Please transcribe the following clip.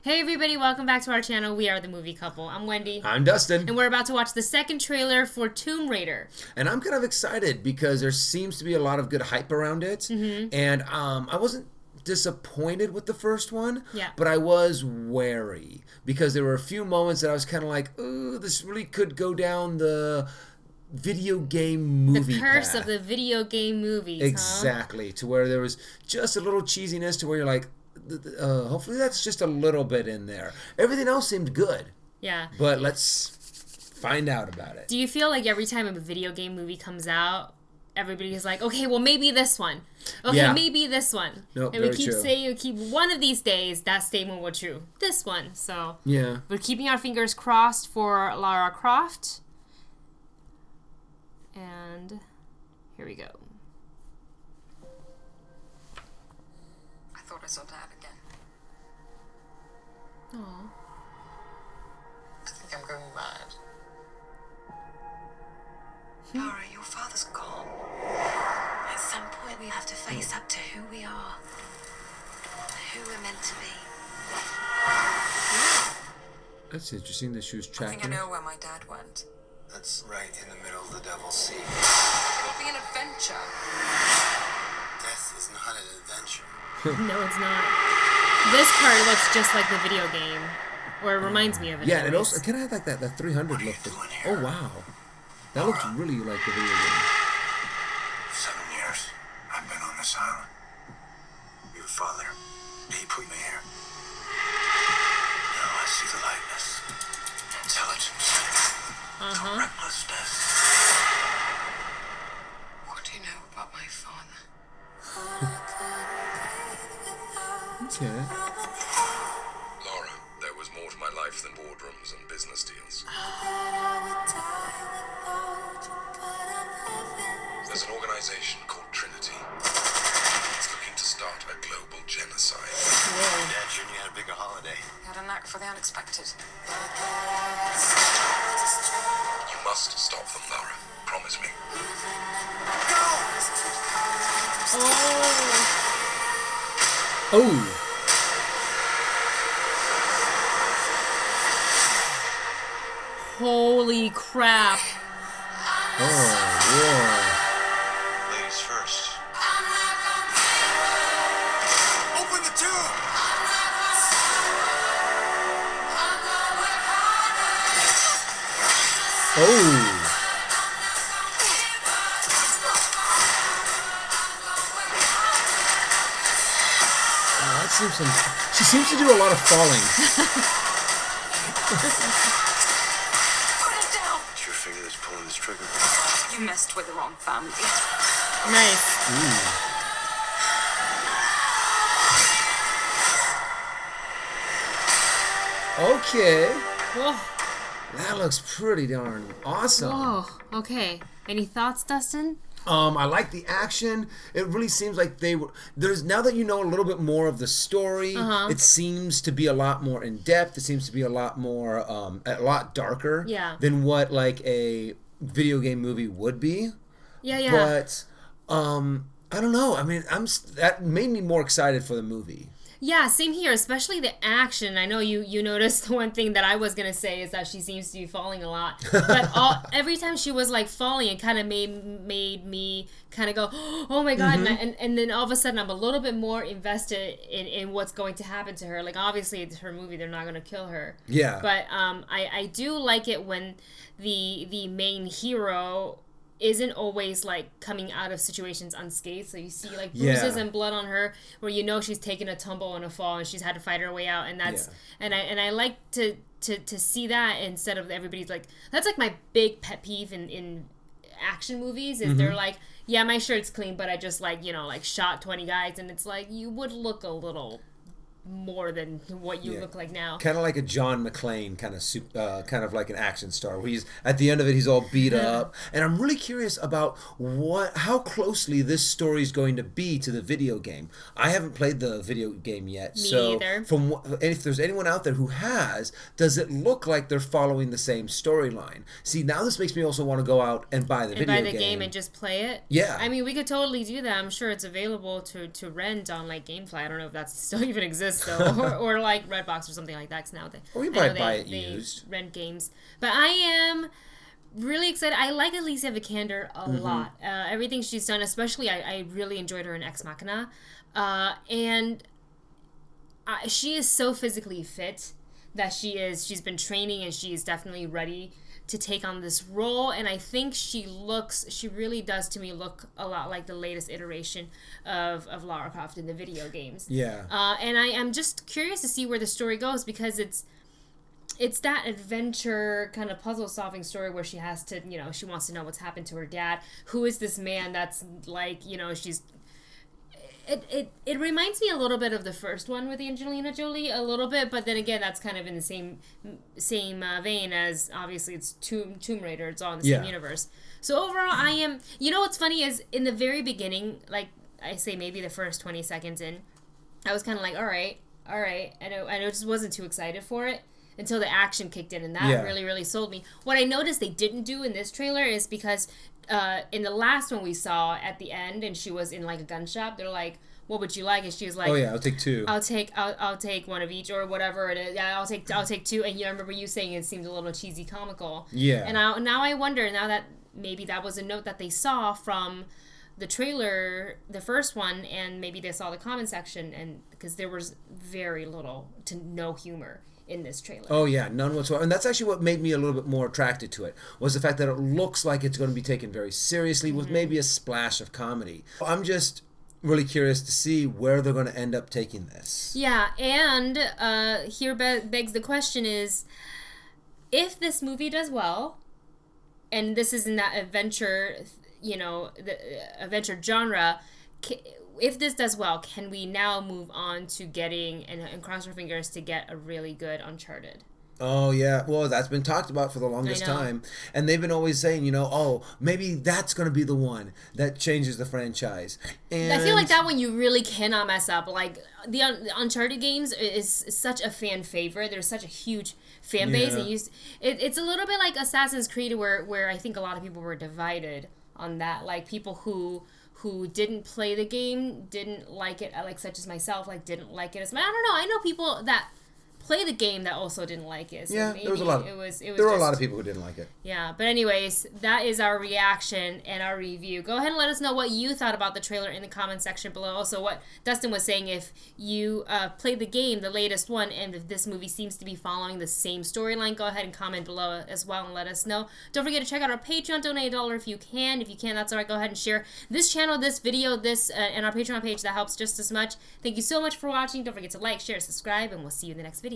Hey everybody, welcome back to our channel. We are the Movie Couple. I'm Wendy. I'm Dustin. And we're about to watch the second trailer for Tomb Raider. And I'm kind of excited because there seems to be a lot of good hype around it. Mm-hmm. And I wasn't disappointed with the first one, Yeah. but I was wary because there were a few moments that I was kind of like, ooh, this really could go down the video game movie The curse path. of the video game movies, Exactly, to where there was just a little cheesiness to where you're like, hopefully that's just a little bit in there. Everything else seemed good. Yeah. But let's find out about it. Do you feel like every time a video game movie comes out, everybody's like, okay, well maybe this one. Okay, Yeah. maybe this one. Nope, and we very keep true. saying, we keep one of these days, that statement will true. This one. So Yeah. we're keeping our fingers crossed for Lara Croft. And here we go. I thought I saw Dad again. Aww. I think I'm going mad. Laura, your father's gone. At some point we have to face up to who we are. Who we're meant to be. That's interesting that she was I think I tracking. know where my dad went. That's right in the middle of the Devil's Sea. It'll be an adventure. Death is not an adventure. No, it's not. This part looks just like the video game. Or it reminds me of it. Yeah, and it anyways. also kind of had like that 300 What are you look. doing Oh here? wow, that looks really like the video game. 7 years I've been on this island. Your father, he put me here. Now I see the lightness, intelligence, the recklessness. What do you know about my father? Okay. Laura, there was more to my life than boardrooms and business deals. There's an organization called Trinity. It's looking to start a global genocide. Dad sure you had a bigger holiday. He had a knack for the unexpected. You must stop them, Laura. Promise me. Oh. Holy crap. Oh. Ladies first. Open the tube! Whoa. Oh. Oh, that seems some. She seems to do a lot of falling. Put it down! It's your finger that's pulling this trigger. You messed with the wrong family. Nice. Okay. Whoa. That looks pretty darn awesome. Whoa. Okay. Any thoughts, Dustin? I like the action. It really seems like they were. There's now that you know a little bit more of the story. It seems to be a lot more in depth. It seems to be a lot more, a lot darker. Yeah. Than what like a video game movie would be. Yeah. But I don't know. I mean, that made me more excited for the movie. Yeah, same here, especially the action. I know you noticed the one thing that I was going to say is that she seems to be falling a lot. But every time she was like falling, it kind of made me kind of go, oh my God. And then all of a sudden I'm a little bit more invested in what's going to happen to her. Like obviously it's her movie, they're not going to kill her. Yeah. But I do like it when the main hero isn't always like coming out of situations unscathed. So you see like bruises and blood on her where you know she's taken a tumble and a fall and she's had to fight her way out, and that's and I like to see that instead of everybody's like, that's like my big pet peeve in action movies is they're like, yeah, my shirt's clean but I just like, you know, like shot 20 guys, and it's like you would look a little more than what you look like now. Kind of like a John McClane kind of like an action star where he's at the end of it he's all beat up, and I'm really curious about how closely this story is going to be to the video game. I haven't played the video game yet, Me so either. If there's anyone out there who has, does it look like they're following the same storyline? See, now this makes me also want to go out and buy the video game and just play it. Yeah. I mean, we could totally do that. I'm sure it's available to rent on like GameFly. I don't know if that still even exists. Craigslist or like Redbox or something like that. 'Cause now Or you might buy it used. Rent games. But I am really excited. I like Alicia Vikander a lot. Everything she's done, especially I really enjoyed her in Ex Machina. And she is so physically fit that she's been training and she is definitely ready to take on this role. And I think she really does to me look a lot like the latest iteration of Lara Croft in the video games. Yeah. And I am just curious to see where the story goes, because it's that adventure kind of puzzle solving story where she has to, she wants to know what's happened to her dad. Who is this man that's like, she's... It reminds me a little bit of the first one with Angelina Jolie, a little bit, but then again, that's kind of in the same vein as, obviously, it's Tomb Raider. It's all in the same universe. So overall, I am... what's funny is, in the very beginning, like, I say maybe the first 20 seconds in, I was kind of like, all right. I know, just wasn't too excited for it until the action kicked in, and that really, really sold me. What I noticed they didn't do in this trailer is because... in the last one we saw at the end, and she was in like a gun shop, they're like, what would you like? And she was like, oh yeah, I'll take two. I'll take one of each, or whatever it is. Yeah, I'll take two. And I remember you saying it seemed a little cheesy comical. Yeah. And now I wonder, now that maybe that was a note that they saw from the trailer, the first one, and maybe they saw the comment section, and because there was very little to no humor in this trailer. Oh yeah, none whatsoever. And that's actually what made me a little bit more attracted to it, was the fact that it looks like it's going to be taken very seriously with maybe a splash of comedy. I'm just really curious to see where they're going to end up taking this. Yeah, and here begs the question is, if this movie does well, and this is in that adventure, the adventure genre, if this does well, can we now move on to getting, and cross our fingers to get a really good Uncharted? Oh, yeah. Well, that's been talked about for the longest time. And they've been always saying, maybe that's going to be the one that changes the franchise. And I feel like that one you really cannot mess up. Like, the Uncharted games is such a fan favorite. There's such a huge fan base. And it's a little bit like Assassin's Creed, where I think a lot of people were divided on that. Like, people who didn't play the game didn't like it, like such as myself, like didn't like it as much. I don't know. I know people that play the game that also didn't like it. So yeah, there was a lot. There were a lot of people who didn't like it. Yeah, but anyways, that is our reaction and our review. Go ahead and let us know what you thought about the trailer in the comment section below. Also, what Dustin was saying, if you played the game, the latest one, and if this movie seems to be following the same storyline, go ahead and comment below as well and let us know. Don't forget to check out our Patreon. Donate $1 if you can. If you can, that's all right. Go ahead and share this channel, this video, and our Patreon page. That helps just as much. Thank you so much for watching. Don't forget to like, share, subscribe, and we'll see you in the next video.